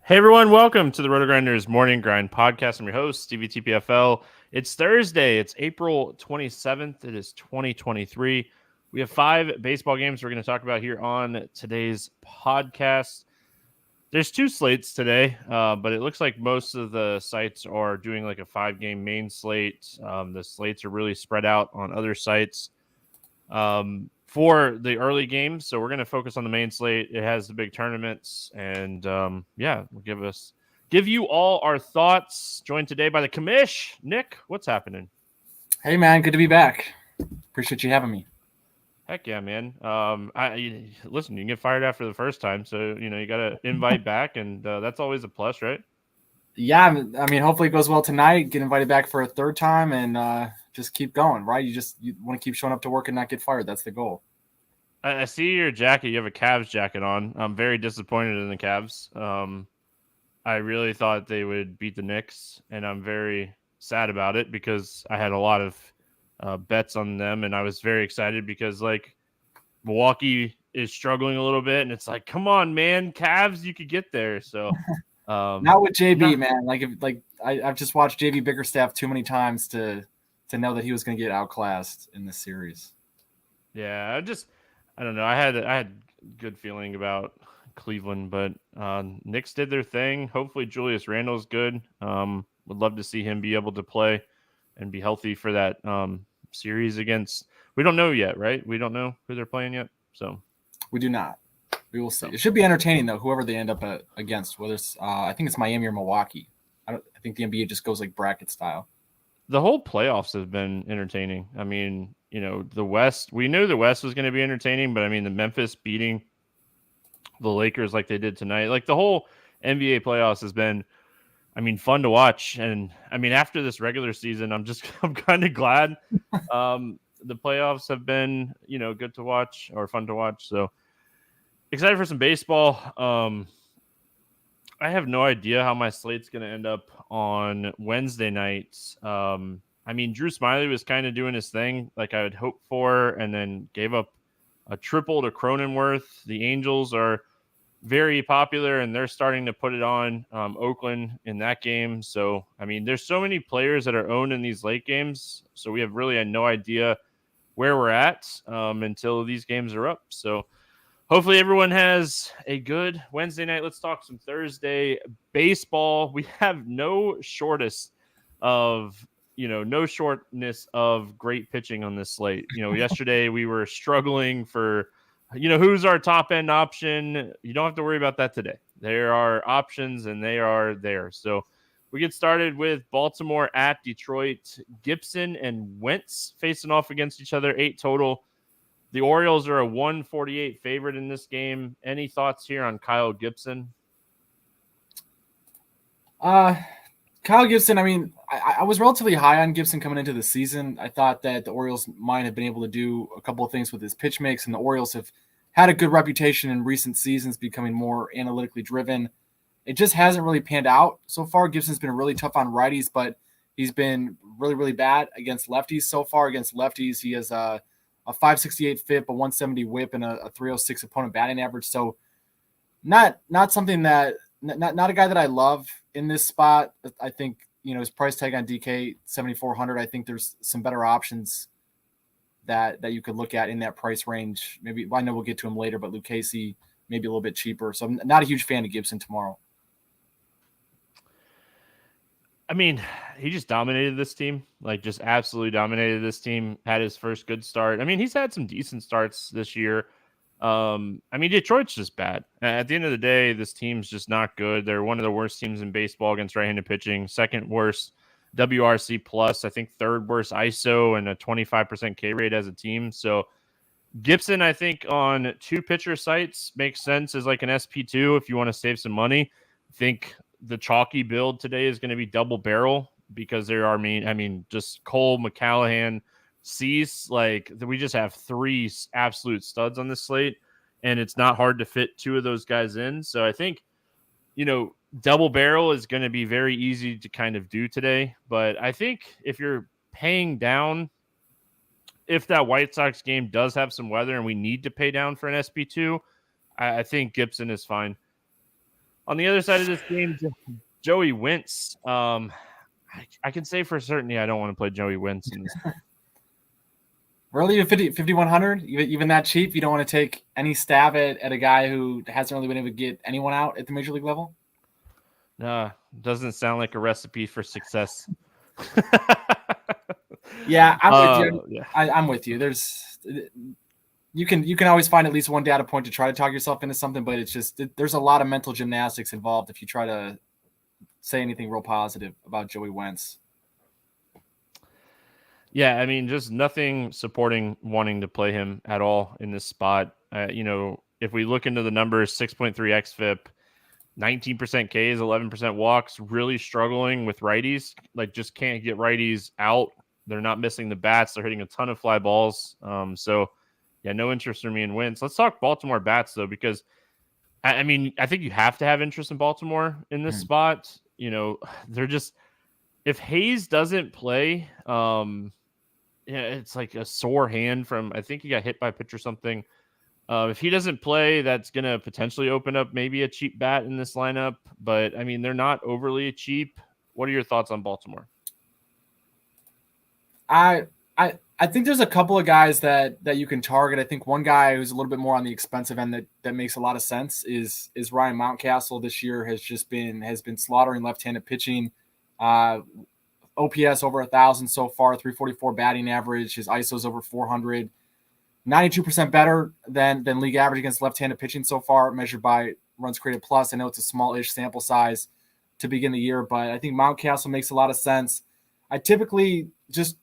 Hey everyone, welcome to the RotoGrinders Morning Grind Podcast. I'm your host, Stevietpfl. It's Thursday. It's April 27th. It is 2023. We have 5 baseball games we're going to talk about here on today's podcast. There's 2 slates today, but it looks like most of the sites are doing like a 5-game main slate. The slates are really spread out on other sites for the early games. So we're going to focus on the main slate. It has the big tournaments, and we'll give you all our thoughts. Joined today by the commish. Nick, what's happening? Hey man, good to be back. Appreciate you having me. Heck yeah, man. Listen, you can get fired after the first time, so you got to invite back, and that's always a plus, right? Yeah, I mean, hopefully it goes well tonight. Get invited back for a third time, and just keep going, right? You want to keep showing up to work and not get fired. That's the goal. I see your jacket. You have a Cavs jacket on. I'm very disappointed in the Cavs. I really thought they would beat the Knicks, and I'm very sad about it because I had a lot of bets on them, and I was very excited because Milwaukee is struggling a little bit, and it's like, come on, man, Cavs, you could get there. So not with JB, man. I've just watched JB Bickerstaff too many times to know that he was going to get outclassed in this series. Yeah, I don't know. I had good feeling about Cleveland, but Knicks did their thing. Hopefully Julius Randle's good. Would love to see him be able to play and be healthy for that series against. We don't know yet, right? We don't know who they're playing yet, so we do not. We will see. It should be entertaining though. Whoever they end up against, whether it's I think it's Miami or Milwaukee. I think the NBA just goes like bracket style. The whole playoffs have been entertaining. I mean, the West. We knew the West was going to be entertaining, but I mean, the Memphis beating the Lakers like they did tonight, like the whole NBA playoffs has been, fun to watch. And after this regular season, I'm kind of glad the playoffs have been, good to watch or fun to watch. So excited for some baseball. I have no idea how my slate's going to end up on Wednesday nights. Drew Smiley was kind of doing his thing like I would hope for, and then gave up a triple to Cronenworth. The Angels are very popular, and they're starting to put it on Oakland in that game. So, there's so many players that are owned in these late games. So we have really no idea where we're at until these games are up. So hopefully everyone has a good Wednesday night. Let's talk some Thursday baseball. We have no shortness of great pitching on this slate. Yesterday we were struggling for, who's our top end option. You don't have to worry about that today. There are options and they are there. So we get started with Baltimore at Detroit. Gibson and Wentz facing off against each other, 8 total. The Orioles are a 148 favorite in this game. Any thoughts here on Kyle Gibson? Kyle Gibson, I was relatively high on Gibson coming into the season. I thought that the Orioles might have been able to do a couple of things with his pitch mix, and the Orioles have had a good reputation in recent seasons becoming more analytically driven. It just hasn't really panned out so far. Gibson's been really tough on righties, but he's been really, really bad against lefties so far. Against lefties, he has a 568 FIP, a 170 WHIP, and a 306 opponent batting average. So not something that not a guy that I love in this spot. I think, his price tag on DK 7,400. I think there's some better options that you could look at in that price range. Maybe I know we'll get to him later, but Lucchesi maybe a little bit cheaper. So I'm not a huge fan of Gibson tomorrow. He just dominated this team, just absolutely dominated this team, had his first good start. He's had some decent starts this year. Detroit's just bad. At the end of the day, this team's just not good. They're one of the worst teams in baseball against right-handed pitching, second worst WRC plus, I think third worst ISO, and a 25% K rate as a team. So Gibson, I think on 2 pitcher sites makes sense as like an SP2 if you want to save some money. I think the chalky build today is going to be double barrel because there are, just Cole, McCallahan, Cease. We just have 3 absolute studs on this slate, and it's not hard to fit 2 of those guys in. So I think, double barrel is going to be very easy to kind of do today. But I think if you're paying down, if that White Sox game does have some weather and we need to pay down for an SP2, I think Gibson is fine. On the other side of this game, Joey Wentz. I can say for certainty I don't want to play Joey Wentz in this. Really, 5,100, even that cheap? You don't want to take any stab at a guy who hasn't really been able to get anyone out at the major league level? Nah, doesn't sound like a recipe for success. Yeah, I'm with you. Yeah. I'm with you. You can always find at least one data point to try to talk yourself into something, but it's just there's a lot of mental gymnastics involved if you try to say anything real positive about Joey Wentz. Yeah, I mean, just nothing supporting wanting to play him at all in this spot. If we look into the numbers, 6.3 xFIP, 19% Ks, 11% walks, really struggling with righties. Like, just can't get righties out. They're not missing the bats. They're hitting a ton of fly balls. So, yeah, no interest for me in Wentz. Let's talk Baltimore bats, though, because, I mean, I think you have to have interest in Baltimore in this spot. They're just – if Hayes doesn't play it's like a sore hand from – I think he got hit by a pitch or something. If he doesn't play, that's going to potentially open up maybe a cheap bat in this lineup. But, I mean, they're not overly cheap. What are your thoughts on Baltimore? I think there's a couple of guys that you can target. I think one guy who's a little bit more on the expensive end that makes a lot of sense is Ryan Mountcastle. This year has been slaughtering left-handed pitching. OPS over 1,000 so far, 344 batting average. His ISO's over 400. 92% better than league average against left-handed pitching so far, measured by runs created plus. I know it's a small-ish sample size to begin the year, but I think Mountcastle makes a lot of sense. I typically just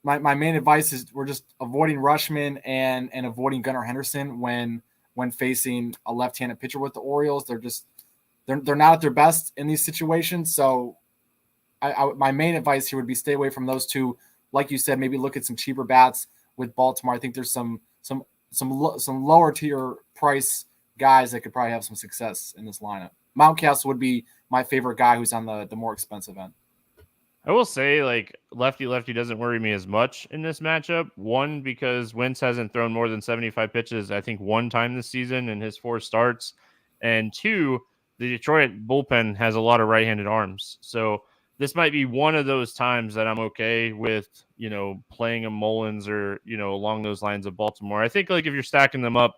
my main advice is we're just avoiding Rushman and avoiding Gunnar Henderson when facing a left-handed pitcher with the Orioles. They're not at their best in these situations. So my main advice here would be stay away from those two. Like you said, maybe look at some cheaper bats with Baltimore. I think there's some lower tier price guys that could probably have some success in this lineup. Mountcastle would be my favorite guy who's on the more expensive end. I will say, like, lefty doesn't worry me as much in this matchup. One, because Wentz hasn't thrown more than 75 pitches, I think, one time this season in his 4 starts. And two, the Detroit bullpen has a lot of right-handed arms. So this might be one of those times that I'm okay with, playing a Mullins or, along those lines of Baltimore. I think, like, if you're stacking them up,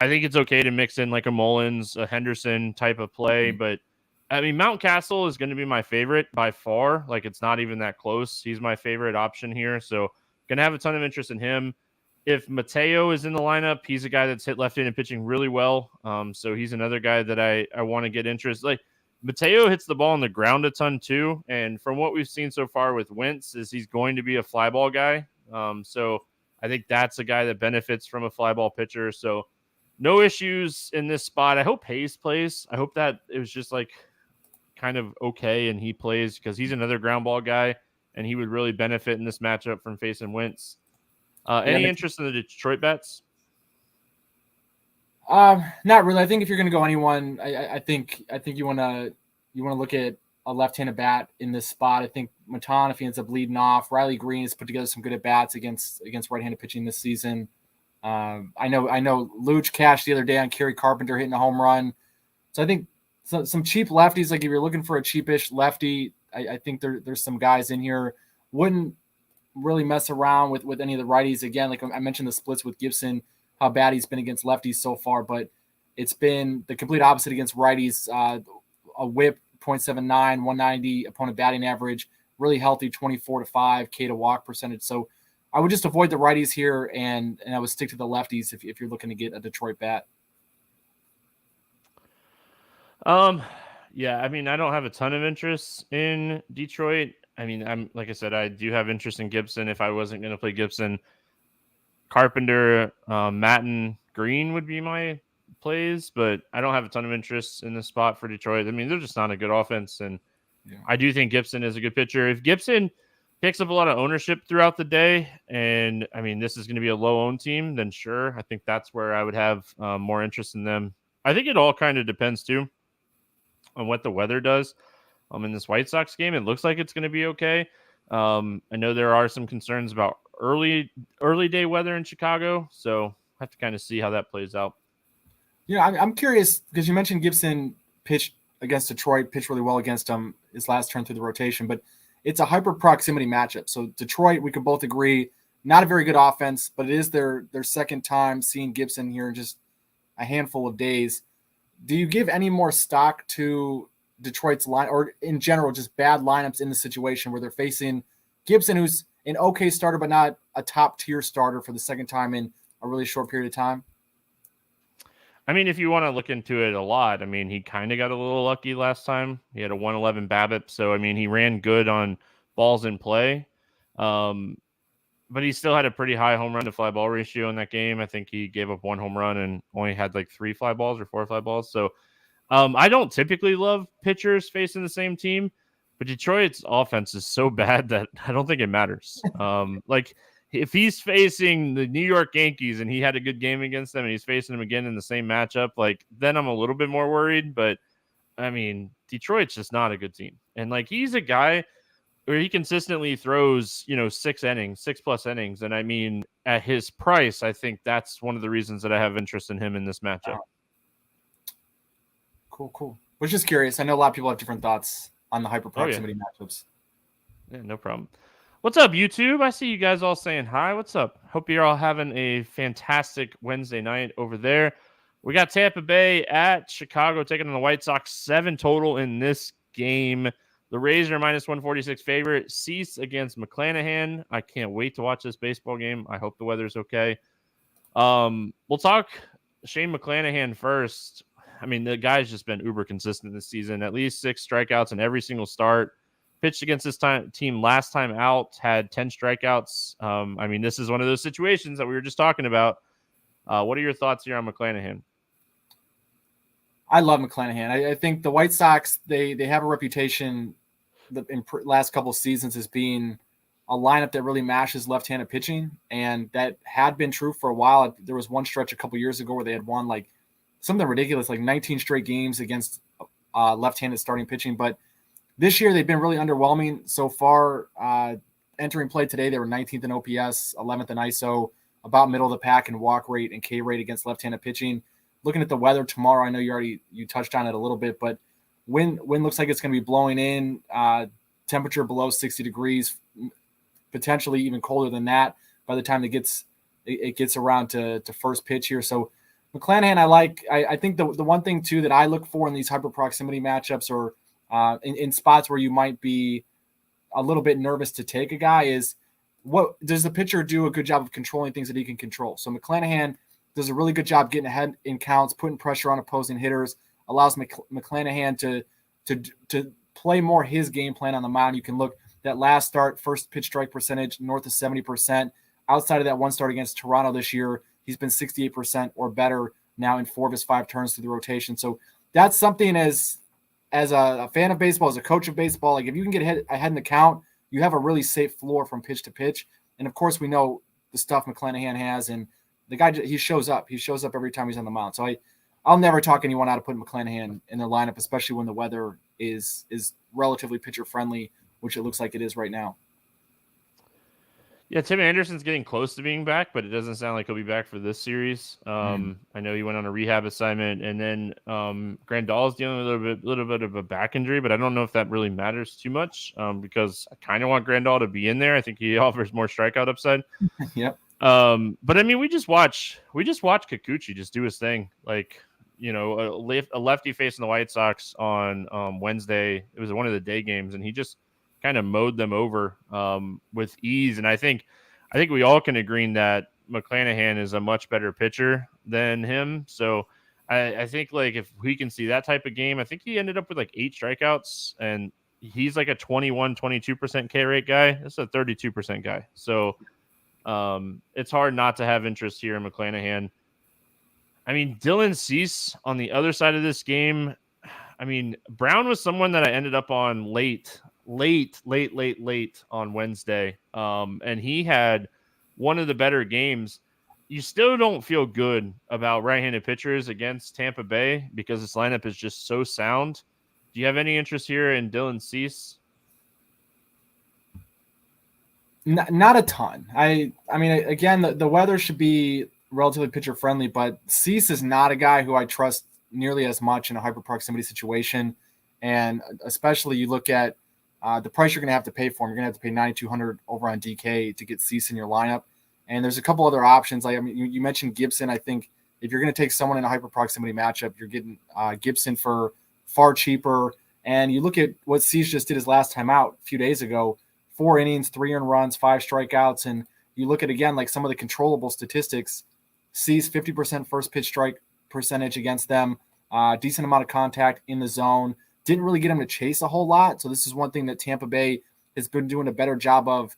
I think it's okay to mix in, like, a Mullins, a Henderson type of play. But, I mean, Mountcastle is going to be my favorite by far. Like, it's not even that close. He's my favorite option here. So, going to have a ton of interest in him. If Mateo is in the lineup, he's a guy that's hit left-handed pitching really well. So he's another guy that I want to get interest. Like, Mateo hits the ball on the ground a ton too. And from what we've seen so far with Wentz is he's going to be a fly ball guy. So I think that's a guy that benefits from a fly ball pitcher. So no issues in this spot. I hope Hayes plays. I hope that it was just like kind of okay and he plays because he's another ground ball guy and he would really benefit in this matchup from facing Wentz. Any interest in the Detroit bets? Not really. I think if you're going to go anyone, I think you want to look at a left-handed bat in this spot. I think Matan, if he ends up leading off, Riley Green has put together some good at bats against right-handed pitching this season. I know Luch cashed the other day on Kerry Carpenter hitting a home run. So I think some cheap lefties, like if you're looking for a cheapish lefty, I think there's some guys in here. Wouldn't really mess around with any of the righties. Again, like I mentioned the splits with Gibson, how bad he's been against lefties so far, but it's been the complete opposite against righties. A whip, 0.79, 190 opponent batting average, really healthy 24-5 K to walk percentage. So I would just avoid the righties here and I would stick to the lefties if you're looking to get a Detroit bat. Yeah, I mean, I don't have a ton of interest in Detroit. I mean, like I said, I do have interest in Gibson. If I wasn't going to play Gibson, Carpenter, Matten, Green would be my plays, but I don't have a ton of interest in this spot for Detroit. I mean, they're just not a good offense, and I do think Gibson is a good pitcher. If Gibson picks up a lot of ownership throughout the day, and I mean, this is going to be a low-owned team, then sure, I think that's where I would have more interest in them. I think it all kind of depends, too, on what the weather does. In this White Sox game, it looks like it's going to be okay. I know there are some concerns about early day weather in Chicago, so I have to kind of see how that plays out. I'm curious because you mentioned Gibson pitched against Detroit, pitched really well against them his last turn through the rotation, but it's a hyper proximity matchup. So Detroit, we could both agree, not a very good offense, but it is their second time seeing Gibson here in just a handful of days. Do you give any more stock to Detroit's line, or in general, just bad lineups in the situation where they're facing Gibson, who's an okay starter, but not a top tier starter for the second time in a really short period of time? I mean, if you want to look into it a lot, I mean, he kind of got a little lucky last time. He had a 111 BABIP, so I mean, he ran good on balls in play. But he still had a pretty high home run to fly ball ratio in that game. I think he gave up 1 home run and only had like 3 fly balls or 4 fly balls. So I don't typically love pitchers facing the same team, but Detroit's offense is so bad that I don't think it matters. Like if he's facing the New York Yankees and he had a good game against them and he's facing them again in the same matchup, like then I'm a little bit more worried. But I mean, Detroit's just not a good team. And like he's a guy where he consistently throws, 6 innings, 6+ innings. And I mean, at his price, I think that's one of the reasons that I have interest in him in this matchup. Cool. Was just curious. I know a lot of people have different thoughts on the hyper proximity matchups. Yeah, no problem. What's up, YouTube? I see you guys all saying hi. What's up? Hope you're all having a fantastic Wednesday night over there. We got Tampa Bay at Chicago taking on the White Sox, 7 total in this game. The Rays are minus 146 favorite. Cease against McClanahan. I can't wait to watch this baseball game. I hope the weather's okay. We'll talk Shane McClanahan first. I mean, the guy's just been uber consistent this season. At least 6 strikeouts in every single start. Pitched against this team last time out, had 10 strikeouts. I mean, this is one of those situations that we were just talking about. What are your thoughts here on McClanahan? I love McClanahan. I think the White Sox, they have a reputation in last couple of seasons as being a lineup that really mashes left-handed pitching, and that had been true for a while. There was one stretch a couple years ago where they had won like something ridiculous, like 19 straight games against left-handed starting pitching. But this year they've been really underwhelming so far. Entering play today, they were 19th in OPS, 11th in ISO, about middle of the pack in walk rate and K rate against left-handed pitching. Looking at the weather tomorrow, I know you touched on it a little bit, but wind looks like it's going to be blowing in. Temperature below 60 degrees, potentially even colder than that by the time it gets around to first pitch here. So McClanahan, I think the one thing too that I look for in these hyper proximity matchups or in spots where you might be a little bit nervous to take a guy is, what does the pitcher do a good job of controlling things that he can control? So McClanahan does a really good job getting ahead in counts, putting pressure on opposing hitters, allows McClanahan to play more his game plan on the mound. You can look that last start, first pitch strike percentage north of 70%. Outside of that one start against Toronto this year, he's been 68% or better now in 4 of his 5 turns through the rotation. So that's something as a fan of baseball, as a coach of baseball, like if you can get ahead in the count, you have a really safe floor from pitch to pitch. And of course, we know the stuff McClanahan has, and the guy, he shows up. He shows up every time he's on the mound. So I'll never talk anyone out of putting McClanahan in their lineup, especially when the weather is relatively pitcher friendly, which it looks like it is right now. Yeah, Tim Anderson's getting close to being back, but it doesn't sound like he'll be back for this series. I know he went on a rehab assignment, and then Grandal's dealing with a little bit of a back injury, but I don't know if that really matters too much because I kind of want Grandal to be in there. I think he offers more strikeout upside. Yep. But I mean, we just watch Kikuchi just do his thing. Like, a lefty facing the White Sox on Wednesday. It was one of the day games, and he just kind of mowed them over with ease. And I think we all can agree that McClanahan is a much better pitcher than him. So I think like if we can see that type of game, I think he ended up with like 8 strikeouts, and he's like a 22% K rate guy. That's a 32% guy. So it's hard not to have interest here in McClanahan. I mean, Dylan Cease on the other side of this game. I mean, Brown was someone that I ended up on late on Wednesday. And he had one of the better games. You still don't feel good about right-handed pitchers against Tampa Bay because this lineup is just so sound. Do you have any interest here in Dylan Cease? Not a ton. I mean, again, the weather should be relatively pitcher friendly, but Cease is not a guy who I trust nearly as much in a hyper proximity situation. And especially you look at the price you're going to have to pay for him. You're going to have to pay $9,200 over on DK to get Cease in your lineup. And there's a couple other options. Like, I mean, you mentioned Gibson. I think if you're going to take someone in a hyper proximity matchup, you're getting Gibson for far cheaper. And you look at what Cease just did his last time out a few days ago, 4 innings, 3 earned runs, 5 strikeouts. And you look at, again, like some of the controllable statistics, Cease 50% first pitch strike percentage against them, decent amount of contact in the zone. Didn't really get him to chase a whole lot. So this is one thing that Tampa Bay has been doing a better job of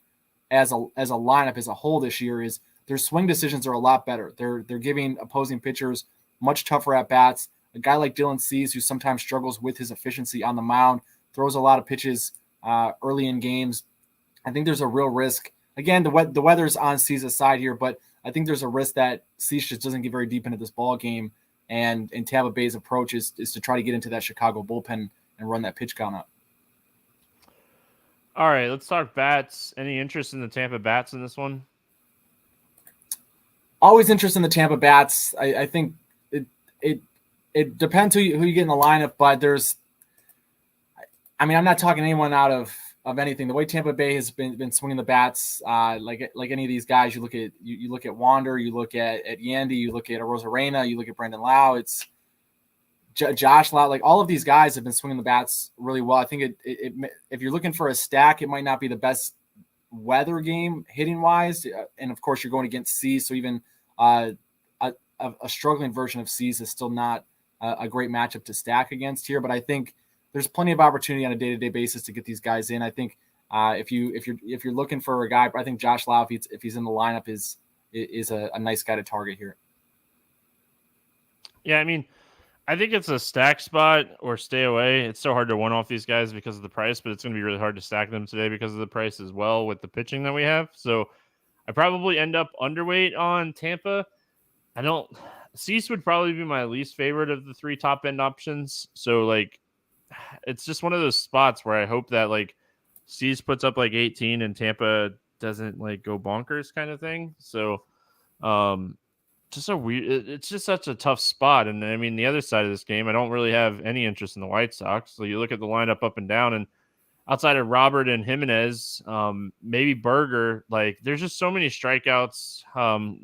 as a lineup as a whole this year, is their swing decisions are a lot better. They're giving opposing pitchers much tougher at bats. A guy like Dylan Cease, who sometimes struggles with his efficiency on the mound, throws a lot of pitches early in games. I think there's a real risk. Again, the weather's on Cease's side here, but I think there's a risk that Cease just doesn't get very deep into this ball game. And Tampa Bay's approach is to try to get into that Chicago bullpen and run that pitch count up. All right, let's talk bats. Any interest in the Tampa bats in this one? Always interest in the Tampa bats. I think it depends who you get in the lineup, but I'm not talking anyone out of anything. The way Tampa Bay has been swinging the bats, like any of these guys, you look at Wander, you look at Yandy, you look at Rosarena, you look at Brandon Lau, it's Josh Lau, like all of these guys have been swinging the bats really well. I think if you're looking for a stack, it might not be the best weather game hitting wise, and of course you're going against Cease, so even a struggling version of Cease is still not a great matchup to stack against here. But I think there's plenty of opportunity on a day-to-day basis to get these guys in. I think if you're looking for a guy, I think Josh Lau, if he's in the lineup, is a nice guy to target here. Yeah, I mean, I think it's a stack spot or stay away. It's so hard to one off these guys because of the price, but it's going to be really hard to stack them today because of the price as well with the pitching that we have. So I probably end up underweight on Tampa. Cease would probably be my least favorite of the 3 top end options. So like, it's just one of those spots where I hope that like Cease puts up like 18 and Tampa doesn't like go bonkers kind of thing. So, it's just such a tough spot. And I mean, the other side of this game, I don't really have any interest in the White Sox. So you look at the lineup up and down, and outside of Robert and Jimenez, maybe Berger, like there's just so many strikeouts,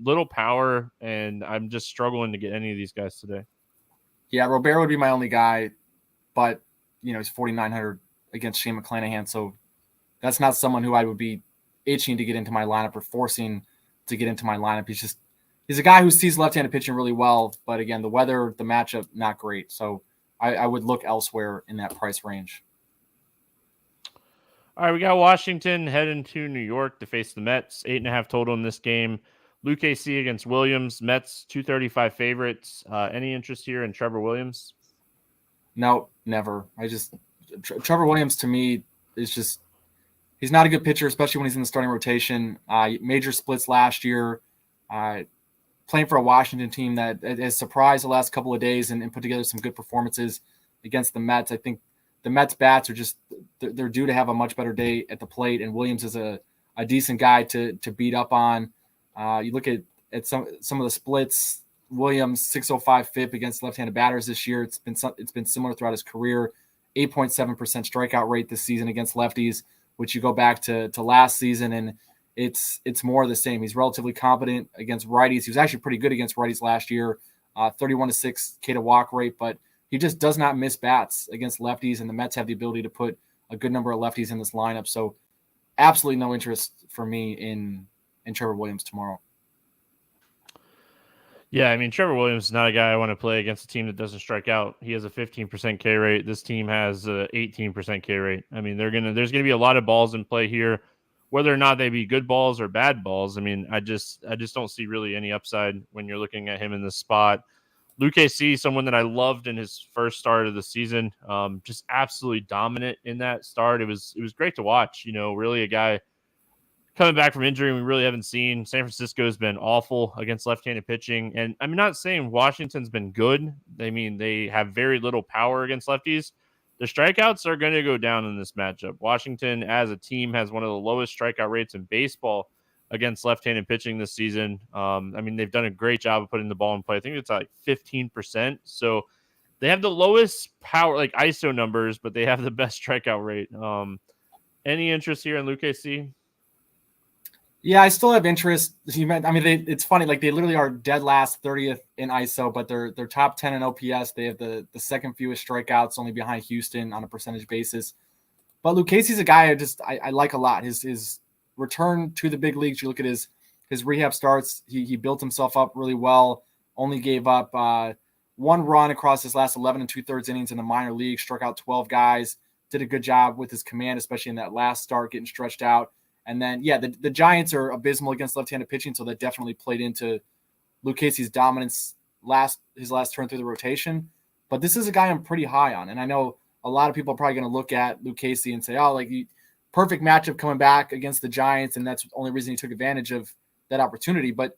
little power, and I'm just struggling to get any of these guys today. Yeah, Robert would be my only guy, but he's 4,900 against Shane McClanahan, so that's not someone who I would be itching to get into my lineup or forcing to get into my lineup. He's a guy who sees left-handed pitching really well, but again, the weather, the matchup, not great. So I would look elsewhere in that price range. All right, we got Washington heading to New York to face the Mets. 8.5 total in this game. Luke AC against Williams. Mets 235 favorites. Any interest here in Trevor Williams? No, never. Trevor Williams to me is just, he's not a good pitcher, especially when he's in the starting rotation. Major splits last year. Playing for a Washington team that has surprised the last couple of days and put together some good performances against the Mets. I think the Mets bats are just, they're due to have a much better day at the plate, and Williams is a decent guy to beat up on. You look at some of the splits, Williams 605 FIP against left-handed batters this year. It's been similar throughout his career. 8.7% strikeout rate this season against lefties, which you go back to last season, and it's more of the same. He's relatively competent against righties. He was actually pretty good against righties last year, 31-6 K to walk rate, but he just does not miss bats against lefties, and the Mets have the ability to put a good number of lefties in this lineup. So absolutely no interest for me in Trevor Williams tomorrow. Yeah, I mean, Trevor Williams is not a guy I want to play against a team that doesn't strike out. He has a 15% K rate. This team has a 18% K rate. I mean, there's going to be a lot of balls in play here. Whether or not they be good balls or bad balls, I mean, I just don't see really any upside when you're looking at him in this spot. Luke AC, someone that I loved in his first start of the season, just absolutely dominant in that start. It was great to watch. Really a guy coming back from injury we really haven't seen. San Francisco has been awful against left-handed pitching, and I'm not saying Washington's been good. I mean, they have very little power against lefties. The strikeouts are going to go down in this matchup. Washington, as a team, has one of the lowest strikeout rates in baseball against left-handed pitching this season. I mean, they've done a great job of putting the ball in play. I think it's like 15%. So they have the lowest power, like ISO numbers, but they have the best strikeout rate. Any interest here in Luke AC? Yeah, I still have interest. I mean, it's funny. Like they literally are dead last 30th in ISO, but they're top 10 in OPS. They have the second fewest strikeouts, only behind Houston on a percentage basis. But Lucchese's a guy I like a lot. His return to the big leagues. You look at his rehab starts. He built himself up really well. Only gave up one run across his last 11 2/3 innings in the minor league. Struck out 12 guys. Did a good job with his command, especially in that last start, getting stretched out. And then, yeah, the Giants are abysmal against left-handed pitching, so that definitely played into Lucchese's dominance his last turn through the rotation. But this is a guy I'm pretty high on, and I know a lot of people are probably going to look at Lucchese and say, "Oh, like perfect matchup coming back against the Giants," and that's the only reason he took advantage of that opportunity. But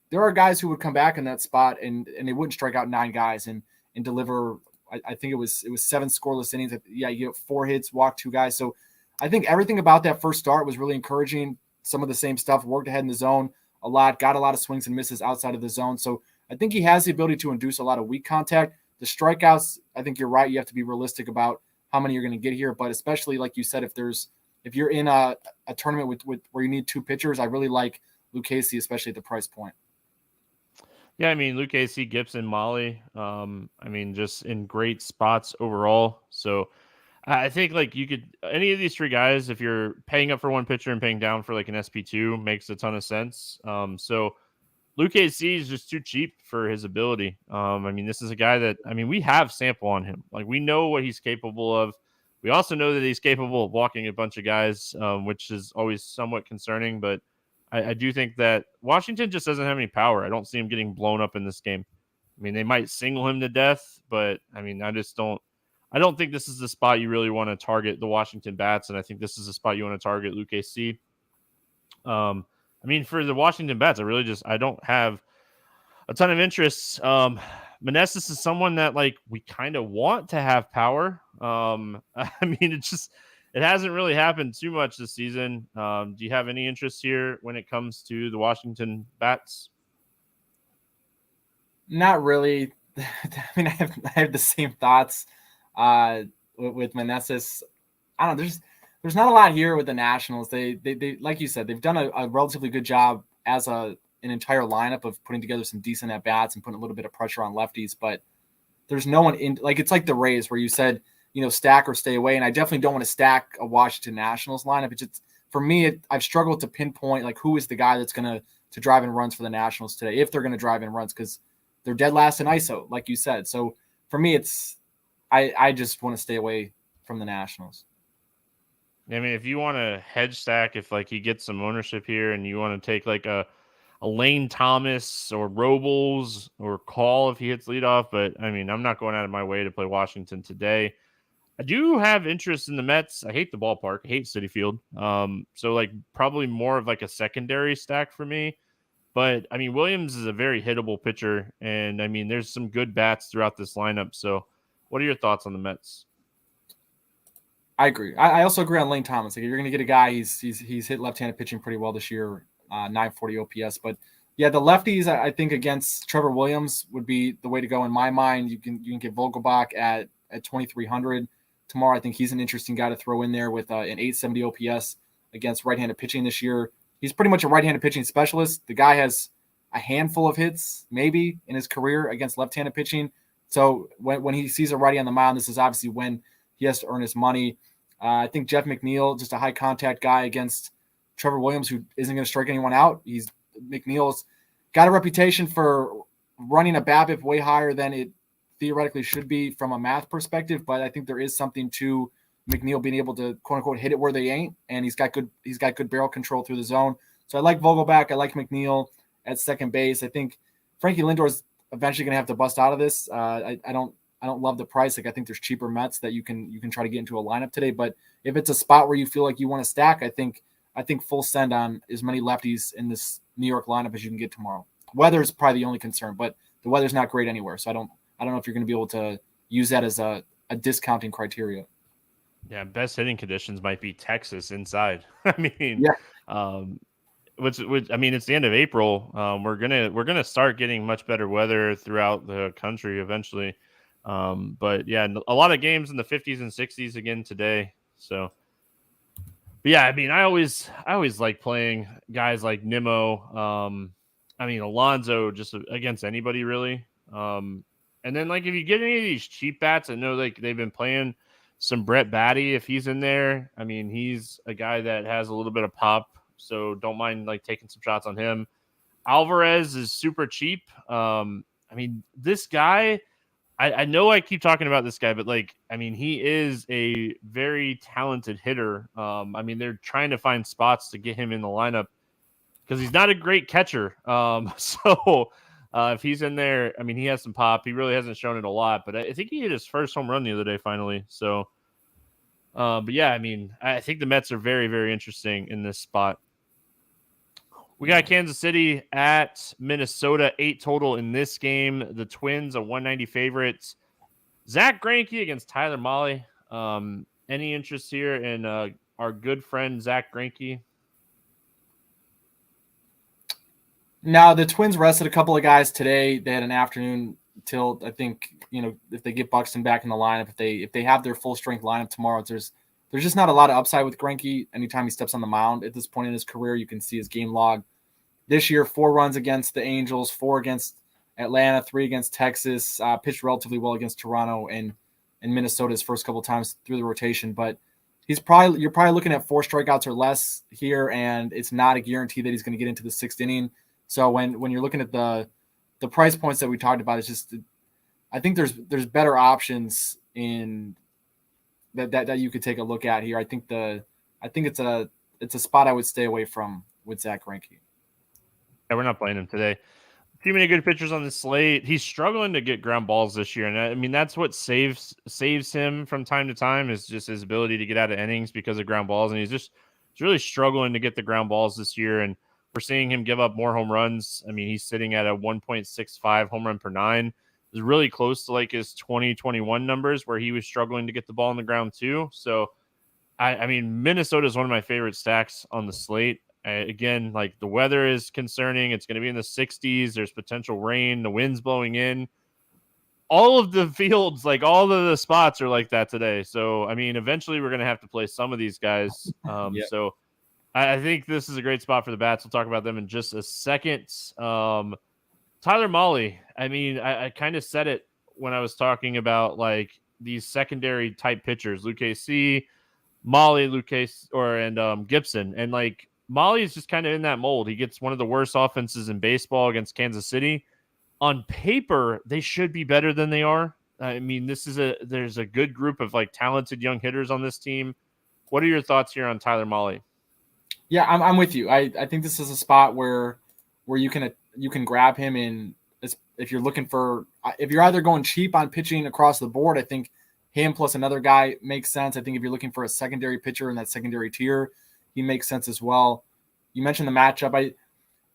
there are guys who would come back in that spot and they wouldn't strike out 9 guys and deliver. I think it was 7 scoreless innings. Yeah, you get 4 hits, walk 2 guys. So I think everything about that first start was really encouraging. Some of the same stuff, worked ahead in the zone a lot, got a lot of swings and misses outside of the zone. So I think he has the ability to induce a lot of weak contact. The strikeouts, I think you're right. You have to be realistic about how many you're going to get here. But especially, like you said, if you're in a tournament with where you need 2 pitchers, I really like Lucchese, especially at the price point. Yeah, I mean, Lucchese, Gibson, Molly, I mean, just in great spots overall. So I think like you could any of these 3 guys, if you're paying up for one pitcher and paying down for like an SP2, makes a ton of sense. So Lucchese is just too cheap for his ability. I mean, this is a guy that we have sample on him. Like we know what he's capable of. We also know that he's capable of walking a bunch of guys, which is always somewhat concerning. But I do think that Washington just doesn't have any power. I don't see him getting blown up in this game. I mean, they might single him to death, but I mean, I don't think this is the spot you really want to target the Washington bats, and I think this is the spot you want to target Lucchese. I mean, for the Washington bats, I don't have a ton of interest. Meneses is someone that like we kind of want to have power. I mean, it hasn't really happened too much this season. Do you have any interest here when it comes to the Washington bats? Not really. I mean, I have the same thoughts with Meneses. I don't know. There's not a lot here with the Nationals. They like you said, they've done a relatively good job as an entire lineup of putting together some decent at bats and putting a little bit of pressure on lefties. But there's no one in like it's like the Rays where you said stack or stay away, and I definitely don't want to stack a Washington Nationals lineup. It's just for me, I've struggled to pinpoint like who is the guy that's going to drive in runs for the Nationals today if they're going to drive in runs because they're dead last in ISO, like you said. So for me, I just want to stay away from the Nationals. I mean, if you want to hedge stack, if like he gets some ownership here and you want to take like a Lane Thomas or Robles or Call if he hits leadoff, but I mean, I'm not going out of my way to play Washington today. I do have interest in the Mets. I hate the ballpark. I hate Citi Field. So like probably more of like a secondary stack for me. But I mean, Williams is a very hittable pitcher, and I mean, there's some good bats throughout this lineup. So, what are your thoughts on the Mets? I agree. I also agree on Lane Thomas. Like, if you're going to get a guy, he's hit left-handed pitching pretty well this year, 940 OPS. But yeah, the lefties I think against Trevor Williams would be the way to go in my mind. You can get Vogelbach at 2,300 tomorrow. I think he's an interesting guy to throw in there with an 870 OPS against right-handed pitching this year. He's pretty much a right-handed pitching specialist. The guy has a handful of hits maybe in his career against left-handed pitching. So when he sees a righty on the mound, this is obviously when he has to earn his money. I think Jeff McNeil, just a high contact guy against Trevor Williams, who isn't going to strike anyone out. McNeil's got a reputation for running a BABIP way higher than it theoretically should be from a math perspective. But I think there is something to McNeil being able to quote unquote hit it where they ain't, and he's got good barrel control through the zone. So I like Vogelbach. I like McNeil at second base. I think Frankie Lindor's eventually going to have to bust out of this. I don't love the price. Like I think there's cheaper Mets that you can try to get into a lineup today. But if it's a spot where you feel like you want to stack, I think full send on as many lefties in this New York lineup as you can get tomorrow. Weather's probably the only concern, but the weather's not great anywhere. So I don't know if you're going to be able to use that as a discounting criteria. Yeah, best hitting conditions might be Texas inside. I mean, yeah. Which I mean, it's the end of April. We're gonna start getting much better weather throughout the country eventually. But yeah, a lot of games in the 50s and 60s again today. So, but yeah, I mean, I always like playing guys like Nimmo. I mean, Alonso just against anybody really. And then like if you get any of these cheap bats, I know like they've been playing some Brett Batty if he's in there. I mean, he's a guy that has a little bit of pop, so don't mind like taking some shots on him. Alvarez is super cheap. I mean, this guy, I know I keep talking about this guy, but like, I mean, he is a very talented hitter. I mean, they're trying to find spots to get him in the lineup because he's not a great catcher. So if he's in there, I mean, he has some pop. He really hasn't shown it a lot, but I think he hit his first home run the other day finally. So, but yeah, I mean, I think the Mets are very, very interesting in this spot. We got Kansas City at Minnesota, 8 total in this game. The Twins, a 190 favorites. Zach Greinke against Tyler Mahle. Any interest here in our good friend Zach Greinke? Now the Twins rested a couple of guys today. They had an afternoon till I think if they get Buxton back in the lineup, if they have their full strength lineup tomorrow, there's just not a lot of upside with Greinke. Anytime he steps on the mound at this point in his career, you can see his game log. This year, 4 runs against the Angels, 4 against Atlanta, 3 against Texas, pitched relatively well against Toronto and Minnesota his first couple times through the rotation. But you're probably looking at 4 strikeouts or less here, and it's not a guarantee that he's going to get into the 6th inning. So when you're looking at the price points that we talked about, it's just I think there's better options in that you could take a look at here. I think it's a spot I would stay away from with Zach Greinke. Yeah, we're not playing him today. Too many good pitchers on the slate. He's struggling to get ground balls this year, and I mean that's what saves him from time to time is just his ability to get out of innings because of ground balls, and he's really struggling to get the ground balls this year. And we're seeing him give up more home runs. I mean, he's sitting at a 1.65 home run per 9. It's really close to like his 2021 numbers where he was struggling to get the ball on the ground too. So, I mean, Minnesota is one of my favorite stacks on the slate. Again, like the weather is concerning. It's going to be in the 60s. There's potential rain. The wind's blowing in. All of the fields, like all of the spots are like that today. So, I mean, eventually we're going to have to play some of these guys. Yep. So I think this is a great spot for the bats. We'll talk about them in just a second. Tyler Mahle. I mean, I kind of said it when I was talking about like these secondary type pitchers, Lucchesi, Mahle, and Gibson. And like, Mahle is just kind of in that mold. He gets one of the worst offenses in baseball against Kansas City. On paper, they should be better than they are. I mean, there's a good group of like talented young hitters on this team. What are your thoughts here on Tyler Mahle? Yeah, I'm with you. I think this is a spot where you can grab him in if you're looking for if you're either going cheap on pitching across the board. I think him plus another guy makes sense. I think if you're looking for a secondary pitcher in that secondary tier, he makes sense as well. You mentioned the matchup.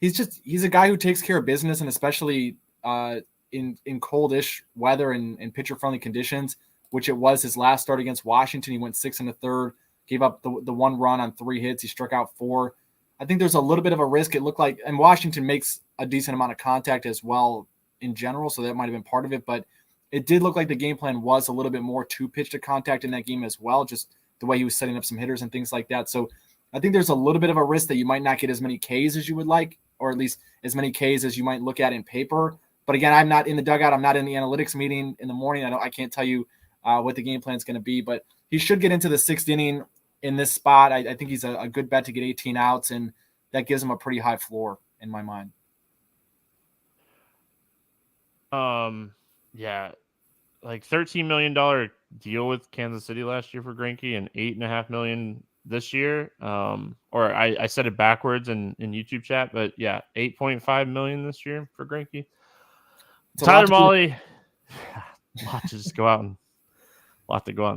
He's a guy who takes care of business, and especially in coldish weather and pitcher-friendly conditions, which it was his last start against Washington. He went 6 1/3, gave up the 1 run on 3 hits. He struck out 4. I think there's a little bit of a risk. It looked like, and Washington makes a decent amount of contact as well in general, so that might have been part of it. But it did look like the game plan was a little bit more to pitch to contact in that game as well, just the way he was setting up some hitters and things like that. So I think there's a little bit of a risk that you might not get as many Ks as you would like, or at least as many Ks as you might look at in paper. But again, I'm not in the dugout. I'm not in the analytics meeting in the morning. I can't tell you what the game plan is going to be, but he should get into the 6th inning in this spot. I think he's a good bet to get 18 outs, and that gives him a pretty high floor in my mind. Yeah, like $13 million deal with Kansas City last year for Greinke and $8.5 million this year. Or I said it backwards in YouTube chat, but yeah, $8.5 million this year for Greinke. Tyler Mahle, lot to just go out and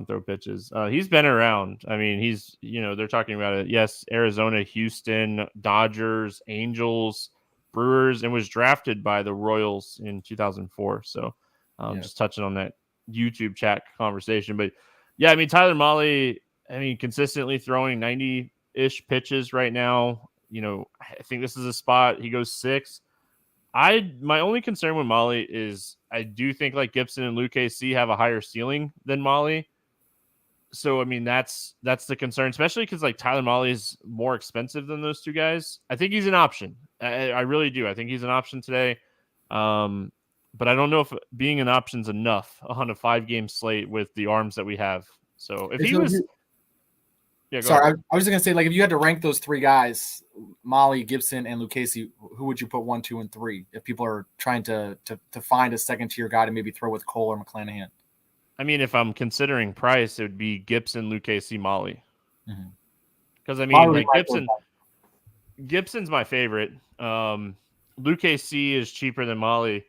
throw pitches. He's been around. I mean, they're talking about it. Yes, Arizona, Houston, Dodgers, Angels, Brewers, and was drafted by the Royals in 2004. So just touching on that YouTube chat conversation. But yeah, I mean, Tyler Mahle, consistently throwing 90-ish pitches right now. I think this is a spot. He goes 6. My only concern with Mahle is I do think like Gibson and Luke KC have a higher ceiling than Molly. So I mean that's the concern, especially because like Tyler Molly is more expensive than those two guys. I think he's an option. I really do. I think he's an option today. But I don't know if being an option's enough on a 5-game slate with the arms that we have. So if he was, yeah, go sorry, ahead. I was just gonna say, like, if you had to rank those three guys, Molly, Gibson, and Lucchesi, who would you put 1, 2, and 3? If people are trying to find a second tier guy to maybe throw with Cole or McClanahan. I mean, if I'm considering price, it would be Gibson, Lucchesi, Molly. Because I mean, like Gibson's my favorite. Lucchesi is cheaper than Molly,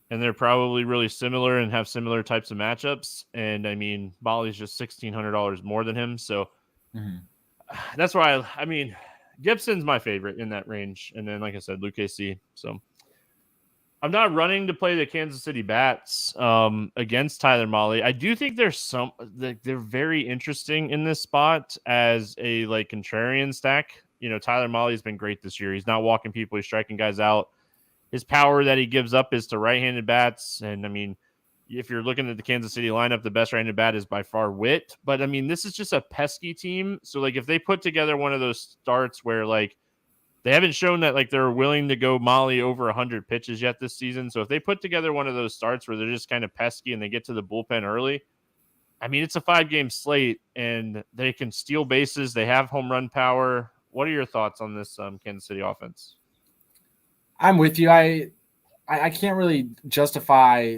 and they're probably really similar and have similar types of matchups. And I mean, Molly's just $1,600 more than him, so that's why I mean, Gibson's my favorite in that range. And then, like I said, Lucchesi. So I'm not running to play the Kansas City Bats against Tyler Molly. I do think they're very interesting in this spot as a like contrarian stack. You know, Tyler Molly's been great this year. He's not walking people. He's striking guys out. His power that he gives up is to right-handed bats. And I mean, if you're looking at the Kansas City lineup, the best right-handed bat is by far Witt. But I mean, this is just a pesky team. So like if they put together one of those starts where like they haven't shown that like they're willing to go Molly over 100 pitches yet this season. So if they put together one of those starts where they're just kind of pesky and they get to the bullpen early, I mean, it's a 5-game slate and they can steal bases. They have home run power. What are your thoughts on this Kansas City offense? I'm with you. I can't really justify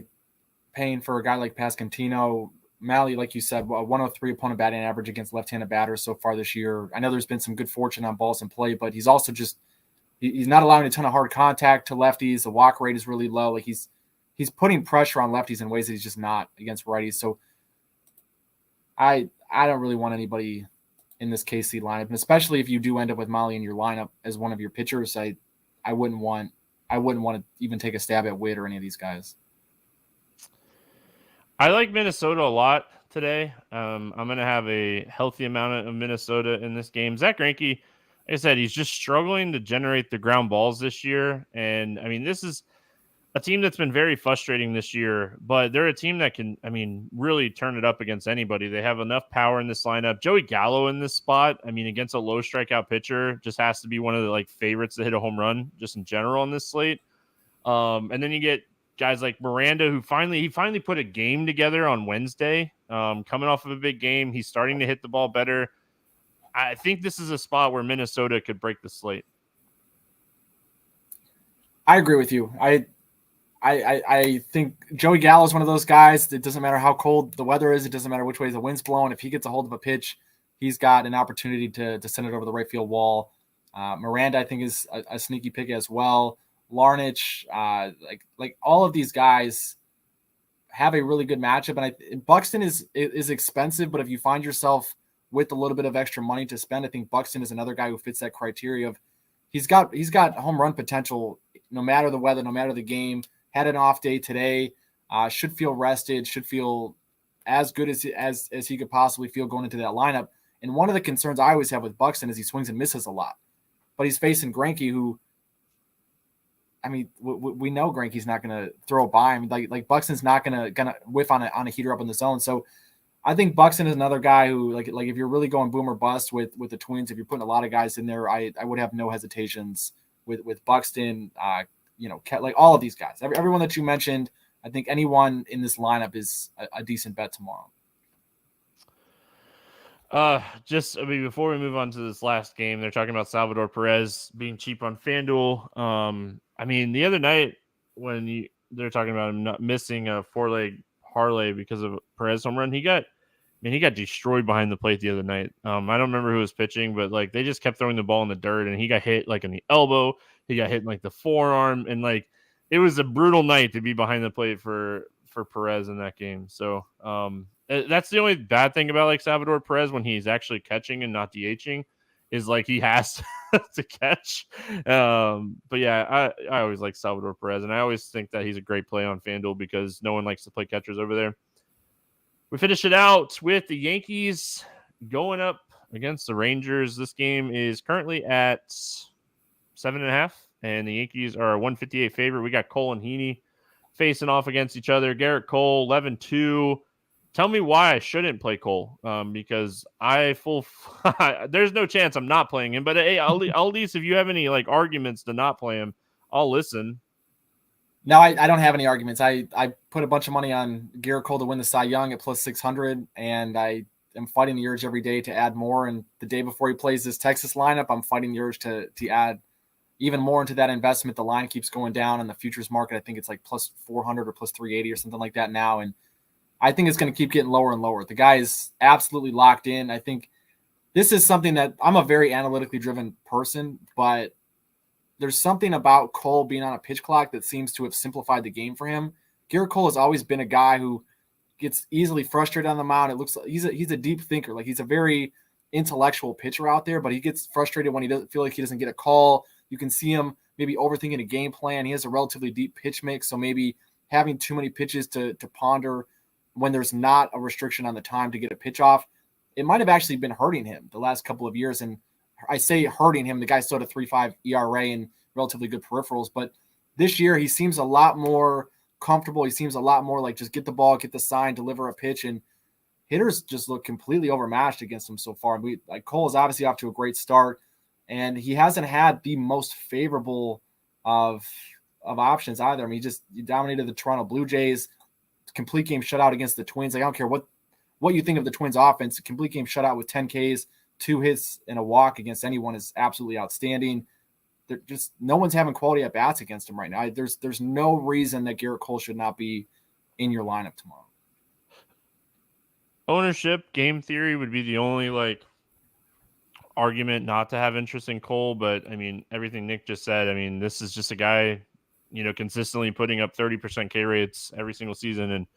paying for a guy like Pasquantino. Malley, like you said, 103 opponent batting average against left-handed batters so far this year. I know there's been some good fortune on balls in play, but he's also just he's not allowing a ton of hard contact to lefties. The walk rate is really low. Like he's putting pressure on lefties in ways that he's just not against righties. So I don't really want anybody in this KC lineup, and especially if you do end up with Molly in your lineup as one of your pitchers, I wouldn't want to even take a stab at Witt or any of these guys. I like Minnesota a lot today. I'm going to have a healthy amount of Minnesota in this game. Zach Greinke, like I said, he's just struggling to generate the ground balls this year. And, I mean, this is a team that's been very frustrating this year, but they're a team that can, I mean, really turn it up against anybody. They have enough power in this lineup. Joey Gallo in this spot, I mean, against a low strikeout pitcher, just has to be one of the, like, favorites to hit a home run just in general on this slate. And then you get guys like Miranda, who finally put a game together on Wednesday, coming off of a big game. He's starting to hit the ball better. I think this is a spot where Minnesota could break the slate. I agree with you. I think Joey Gallo is one of those guys. It doesn't matter how cold the weather is. It doesn't matter which way the wind's blowing. If he gets a hold of a pitch, he's got an opportunity to send it over the right field wall. Miranda, I think, is a sneaky pick as well. Larnach, like all of these guys have a really good matchup, and Buxton is expensive, but if you find yourself with a little bit of extra money to spend, I think Buxton is another guy who fits that criteria of he's got home run potential no matter the weather, no matter the game. Had an off day today, should feel rested, should feel as good as he could possibly feel going into that lineup. And one of the concerns I always have with Buxton is he swings and misses a lot, but he's facing Greinke, who, I mean, we know Greinke's not going to throw by him. Like Buxton's not going to whiff on a heater up in the zone. So I think Buxton is another guy who, like if you're really going boom or bust with the Twins, if you're putting a lot of guys in there, I would have no hesitations with Buxton. Like all of these guys, everyone that you mentioned, I think anyone in this lineup is a decent bet tomorrow. Before we move on to this last game, they're talking about Salvador Perez being cheap on FanDuel. I mean, the other night when they're talking about him not missing a 4-leg parlay because of Perez home run, he got destroyed behind the plate the other night. I don't remember who was pitching, but like they just kept throwing the ball in the dirt, and he got hit like in the elbow. He got hit in like the forearm, and like it was a brutal night to be behind the plate for Perez in that game. So that's the only bad thing about like Salvador Perez when he's actually catching and not DHing is like he has to catch. But yeah, I always like Salvador Perez, and I always think that he's a great play on FanDuel because no one likes to play catchers over there. We finish it out with the Yankees going up against the Rangers. This game is currently at 7.5, and the Yankees are a 158 favorite. We got Cole and Heaney facing off against each other. Garrett Cole, 11-2. Tell me why I shouldn't play Cole, because there's no chance I'm not playing him. But hey, at least if you have any like arguments to not play him, I'll listen. No, I don't have any arguments. I put a bunch of money on Garrett Cole to win the Cy Young at plus 600, and I am fighting the urge every day to add more. And the day before he plays this Texas lineup, I'm fighting the urge to add even more into that investment. The line keeps going down in the futures market. I think it's like plus 400 or plus 380 or something like that now. And I think it's going to keep getting lower and lower. The guy is absolutely locked in. I think this is something that I'm a very analytically driven person, but there's something about Cole being on a pitch clock that seems to have simplified the game for him. Garrett Cole has always been a guy who gets easily frustrated on the mound. It looks like he's a deep thinker. Like he's a very intellectual pitcher out there, but he gets frustrated when he doesn't feel like he doesn't get a call. You can see him maybe overthinking a game plan. He has a relatively deep pitch mix, so maybe having too many pitches to ponder when there's not a restriction on the time to get a pitch off, it might have actually been hurting him the last couple of years. And I say hurting him, the guy still had a 3.5 ERA and relatively good peripherals, but this year he seems a lot more comfortable. He seems a lot more like just get the ball, get the sign, deliver a pitch, and hitters just look completely overmatched against him so far. Cole is obviously off to a great start, and he hasn't had the most favorable of options either. I mean, he dominated the Toronto Blue Jays, complete game shutout against the Twins. I don't care what you think of the Twins offense. A complete game shutout with 10 Ks, 2 hits and a walk against anyone is absolutely outstanding. They're just no one's having quality at bats against him right now. There's no reason that Garrett Cole should not be in your lineup tomorrow. Ownership, game theory would be the only like argument not to have interest in Cole, but I mean everything Nick just said. I mean, this is just a guy, consistently putting up 30% K rates every single season, and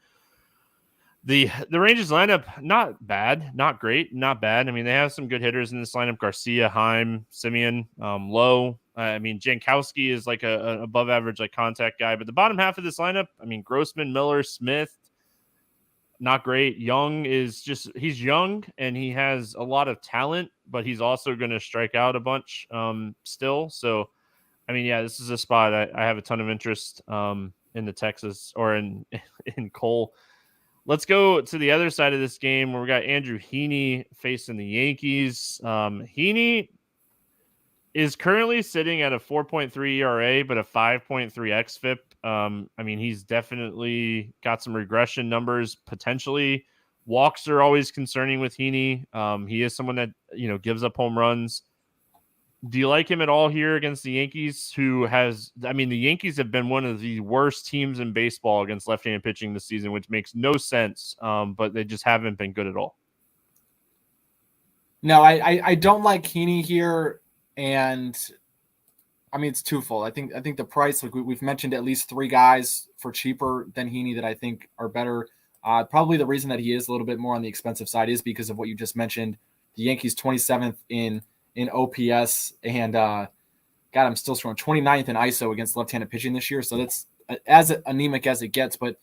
the Rangers lineup, not bad, not great, not bad. I mean, they have some good hitters in this lineup: Garcia, Heim, Simeon, Lowe. I mean, Jankowski is like a above average like contact guy, but the bottom half of this lineup, I mean, Grossman, Miller, Smith, not great. Young he's young and he has a lot of talent, but he's also going to strike out a bunch still. So, I mean, yeah, this is a spot I have a ton of interest in the Texas or in Cole. Let's go to the other side of this game where we got Andrew Heaney facing the Yankees. Heaney is currently sitting at a 4.3 ERA, but a 5.3 xFIP. I mean, he's definitely got some regression numbers potentially. Walks are always concerning with Heaney. He is someone that, gives up home runs. Do you like him at all here against the Yankees, the Yankees have been one of the worst teams in baseball against left-handed pitching this season, which makes no sense, but they just haven't been good at all. No, I don't like Heaney here, and I mean, it's twofold. I think the price, like we've mentioned at least 3 guys for cheaper than Heaney that I think are better. Probably the reason that he is a little bit more on the expensive side is because of what you just mentioned. The Yankees 27th in OPS, and I'm still scrolling, 29th in ISO against left-handed pitching this year. So that's as anemic as it gets. But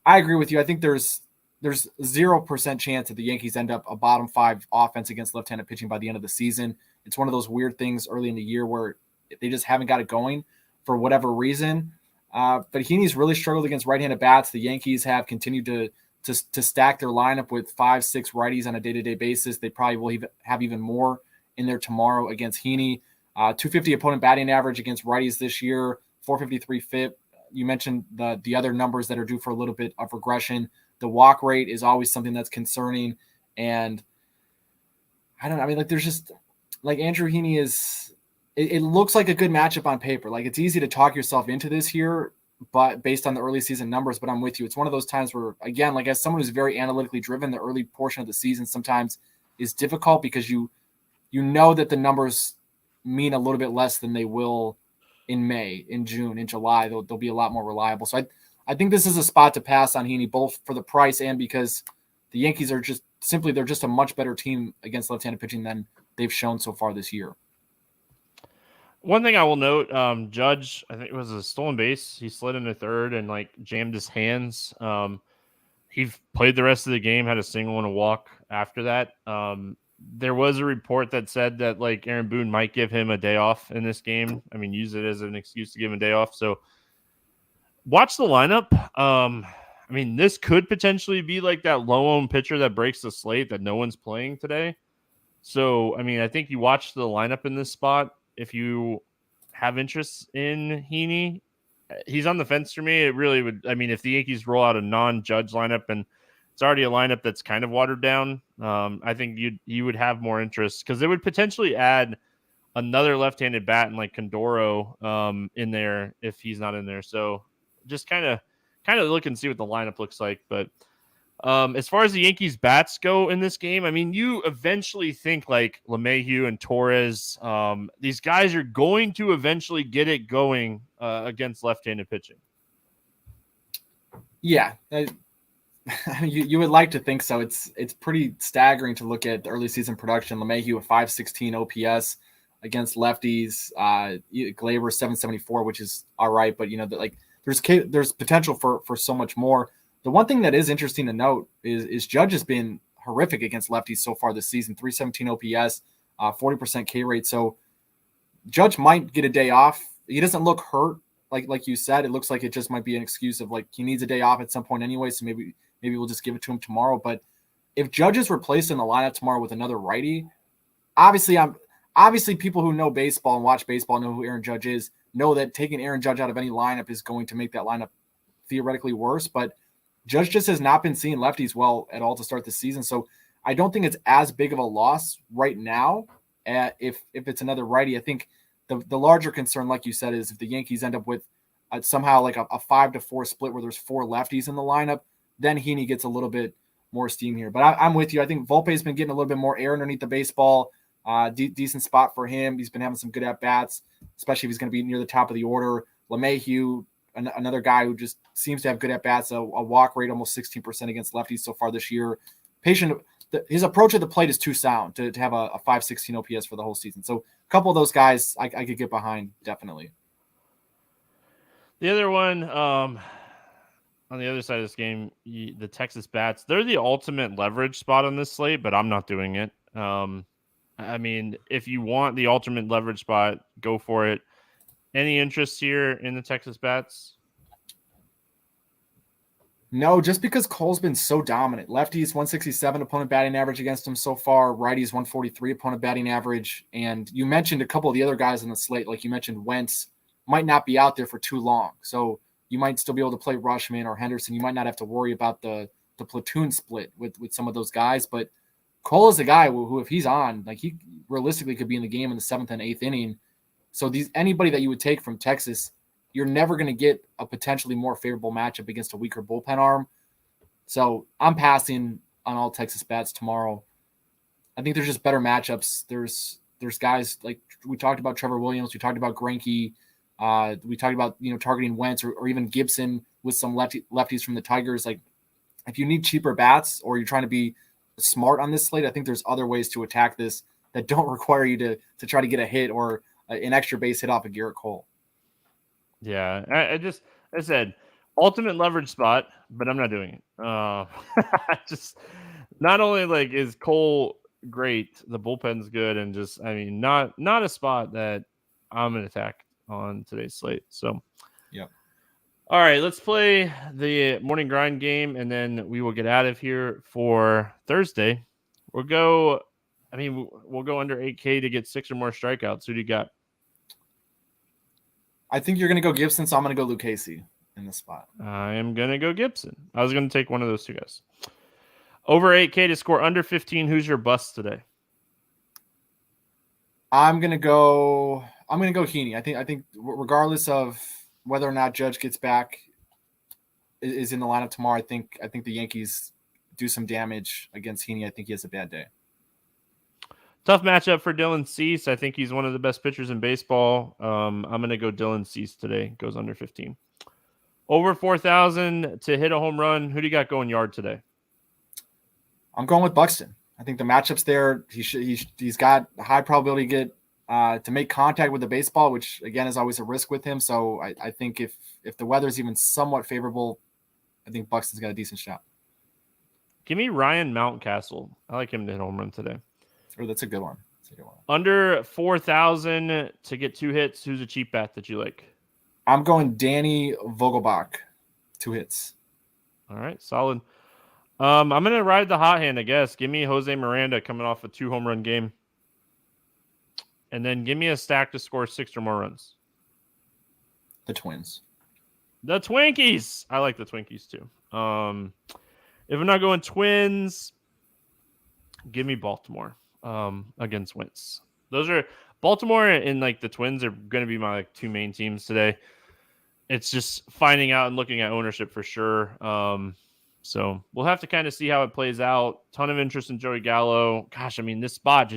I agree with you. I think there's 0% chance that the Yankees end up a bottom 5 offense against left-handed pitching by the end of the season. It's one of those weird things early in the year where they just haven't got it going for whatever reason. But Heaney's really struggled against right-handed bats. The Yankees have continued to stack their lineup with 5-6 righties on a day-to-day basis. They probably will have even more in there tomorrow against Heaney. 250 opponent batting average against righties this year, 453 FIP. You mentioned the other numbers that are due for a little bit of regression. The walk rate is always something that's concerning. And I don't know. I mean, like there's just like Andrew Heaney is, it looks like a good matchup on paper. Like it's easy to talk yourself into this here, but based on the early season numbers, but I'm with you. It's one of those times where, again, like as someone who's very analytically driven, the early portion of the season sometimes is difficult because you know that the numbers mean a little bit less than they will in May, in June, in July. They'll be a lot more reliable. So I think this is a spot to pass on Heaney, both for the price and because the Yankees are they're just a much better team against left-handed pitching than they've shown so far this year. One thing I will note, Judge, I think it was a stolen base. He slid into third and like jammed his hands. He played the rest of the game, had a single and a walk after that. There was a report that said that like Aaron Boone might give him a day off in this game. I mean, use it as an excuse to give him a day off. So Watch the lineup. I mean, this could potentially be like that low-owned pitcher that breaks the slate that no one's playing today. So, I mean, I think you watch the lineup in this spot. If you have interest in Heaney, he's on the fence for me. It really would. I mean, if the Yankees roll out a non-Judge lineup and it's already a lineup that's kind of watered down, I think you would have more interest because it would potentially add another left-handed bat and like Condoro in there if he's not in there. So just kind of look and see what the lineup looks like. But as far as the Yankees bats go in this game, I mean, you eventually think like LeMahieu and Torres, these guys are going to eventually get it going against left-handed pitching. Yeah, you would like to think so. It's pretty staggering to look at the early season production. LeMahieu with 516 OPS against lefties. Gleyber 774, which is all right, but there's potential for so much more. The one thing that is interesting to note is Judge has been horrific against lefties so far this season. 317 OPS, 40% K rate. So Judge might get a day off. He doesn't look hurt, like you said. It looks like it just might be an excuse of like he needs a day off at some point anyway. So maybe we'll just give it to him tomorrow. But if Judge is replaced in the lineup tomorrow with another righty, obviously people who know baseball and watch baseball know who Aaron Judge is. Know that taking Aaron Judge out of any lineup is going to make that lineup theoretically worse. But Judge just has not been seeing lefties well at all to start the season. So I don't think it's as big of a loss right now if it's another righty. I think the larger concern, like you said, is if the Yankees end up with somehow like a 5-4 split where there's 4 lefties in the lineup, then Heaney gets a little bit more steam here. But I'm with you. I think Volpe's been getting a little bit more air underneath the baseball. Decent spot for him. He's been having some good at-bats, especially if he's going to be near the top of the order. LeMahieu, another guy who just seems to have good at-bats, a walk rate almost 16% against lefties so far this year. His approach at the plate is too sound to have a 516 OPS for the whole season. So a couple of those guys I could get behind, definitely. The other one, on the other side of this game, the Texas bats, they're the ultimate leverage spot on this slate, but I'm not doing it. I mean, if you want the ultimate leverage spot, go for it. Any interest here in the Texas bats? No, just because Cole's been so dominant. Lefties 167 opponent batting average against him so far. Righties 143 opponent batting average. And you mentioned a couple of the other guys on the slate, like you mentioned Wentz might not be out there for too long. So you might still be able to play Rushman or Henderson. You might not have to worry about the platoon split with some of those guys. But Cole is a guy who if he's on, like he realistically could be in the game in the 7th and 8th inning. So anybody that you would take from Texas, you're never going to get a potentially more favorable matchup against a weaker bullpen arm. So I'm passing on all Texas bats tomorrow. I think there's just better matchups. There's guys like we talked about Trevor Williams. We talked about Greinke. We talked about targeting Wentz or even Gibson with some lefties from the Tigers. Like if you need cheaper bats or you're trying to be smart on this slate, I think there's other ways to attack this that don't require you to try to get a hit or an extra base hit off of Garrett Cole. Yeah, I said ultimate leverage spot, but I'm not doing it. Just not only like is Cole great, the bullpen's good, and just I mean not a spot that I'm gonna attack on today's slate. So yeah. All right, let's play the morning grind game, and then we will get out of here for Thursday. We'll go under 8K to get 6 or more strikeouts. Who do you got? I think you're going to go Gibson, so I'm going to go Lucchesi in this spot. I am going to go Gibson. I was going to take one of those 2 guys. Over 8K to score under 15. Who's your bust today? I'm going to go Heaney. I think regardless of whether or not Judge gets back is in the lineup tomorrow, I think the Yankees do some damage against Heaney. I think he has a bad day. Tough matchup for Dylan Cease. I think he's one of the best pitchers in baseball. I'm going to go Dylan Cease today. Goes under 15. Over 4,000 to hit a home run. Who do you got going yard today? I'm going with Buxton. I think the matchups there, he's got a high probability to get to make contact with the baseball, which again is always a risk with him. So I think if the weather's even somewhat favorable, I think Buxton's got a decent shot. Give me Ryan Mountcastle. I like him to hit a home run today. Oh, that's a good one. Under 4,000 to get 2 hits. Who's a cheap bet that you like? I'm going Danny Vogelbach, 2 hits. All right, solid. I'm gonna ride the hot hand, I guess. Give me Jose Miranda coming off a 2 home run game, and then give me a stack to score 6 or more runs. The Twins. The Twinkies. I like the Twinkies too. If I'm not going Twins, give me Baltimore against Wentz. Those are Baltimore and like the Twins are going to be my 2 main teams today. It's just finding out and looking at ownership for sure. So we'll have to kind of see how it plays out. Ton of interest in Joey Gallo. Gosh, I mean, this spot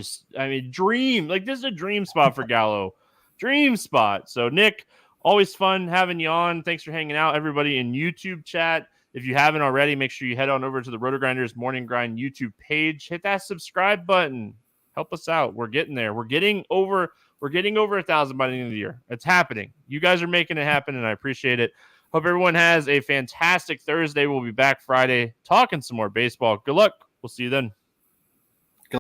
dream. Like, this is a dream spot for Gallo. Dream spot. So, Nick, always fun having you on. Thanks for hanging out, everybody in YouTube chat. If you haven't already, make sure you head on over to the RotoGrinders Morning Grind YouTube page. Hit that subscribe button. Help us out. We're getting there. We're getting over 1,000 by the end of the year. It's happening. You guys are making it happen, and I appreciate it. Hope everyone has a fantastic Thursday. We'll be back Friday talking some more baseball. Good luck. We'll see you then.